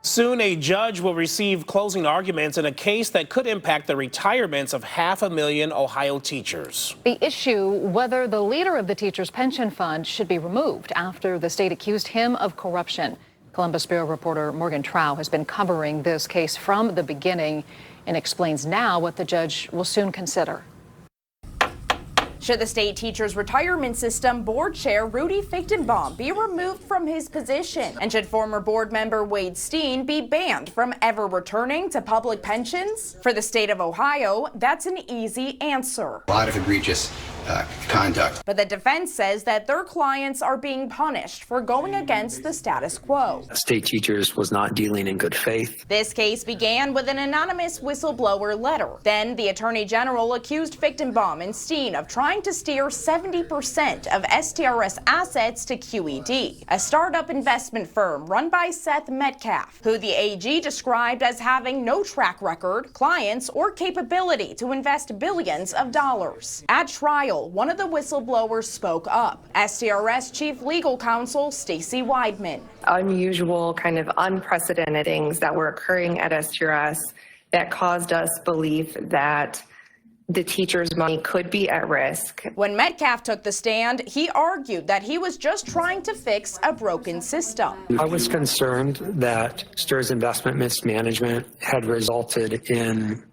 Soon, a judge will receive closing arguments in a case that could impact the retirements of 500,000 Ohio teachers. The issue, whether the leader of the teachers' pension fund should be removed after the state accused him of corruption. Columbus Bureau reporter Morgan Trow has been covering this case from the beginning and explains now what the judge will soon consider. Should the state teachers retirement system board chair Rudy Fichtenbaum be removed from his position? And should former board member Wade Steen be banned from ever returning to public pensions? For the state of Ohio, that's an easy answer. A lot of egregious conduct. But the defense says that their clients are being punished for going against the status quo. State teachers was not dealing in good faith. This case began with an anonymous whistleblower letter. Then the attorney general accused Fichtenbaum and Steen of trying to steer 70% of STRS assets to QED, a startup investment firm run by Seth Metcalf, who the AG described as having no track record, clients, or capability to invest billions of dollars. At trial, one of the whistleblowers spoke up. STRS Chief Legal Counsel Stacey Weidman. Unusual, kind of unprecedented things that were occurring at STRS that caused us belief that the teachers' money could be at risk. When Metcalf took the stand, he argued that he was just trying to fix a broken system. I was concerned that STRS investment mismanagement had resulted in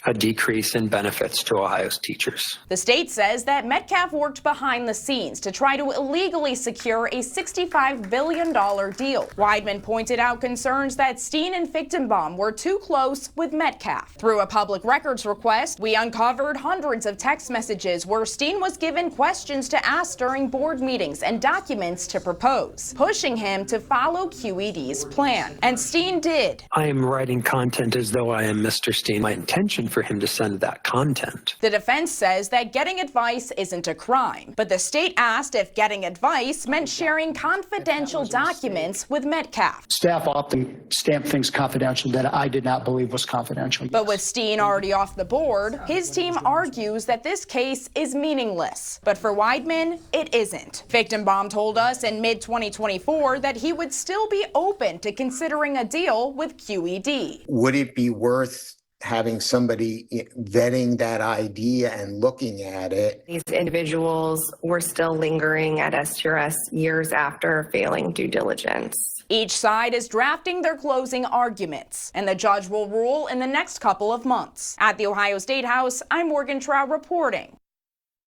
a decrease in benefits to Ohio's teachers. The state says that Metcalf worked behind the scenes to try to illegally secure a $65 billion deal. Weidman pointed out concerns that Steen and Fichtenbaum were too close with Metcalf. Through a public records request, we uncovered hundreds of text messages where Steen was given questions to ask during board meetings and documents to propose, pushing him to follow QED's plan. And Steen did. I am writing content as though I am Mr. Steen. My intention for him to send that content. The defense says that getting advice isn't a crime, but the state asked if getting advice meant sharing confidential documents with Metcalf. Staff often stamp things confidential that I did not believe was confidential. But with Steen already off the board, his team argues that this case is meaningless. But for Weidman, it isn't. Fichtenbaum told us in mid-2024 that he would still be open to considering a deal with QED. Would it be worth having somebody vetting that idea and looking at it? These individuals were still lingering at STRS years after failing due diligence. Each side is drafting their closing arguments, and the judge will rule in the next couple of months. At the Ohio State House, I'm Morgan Trow reporting.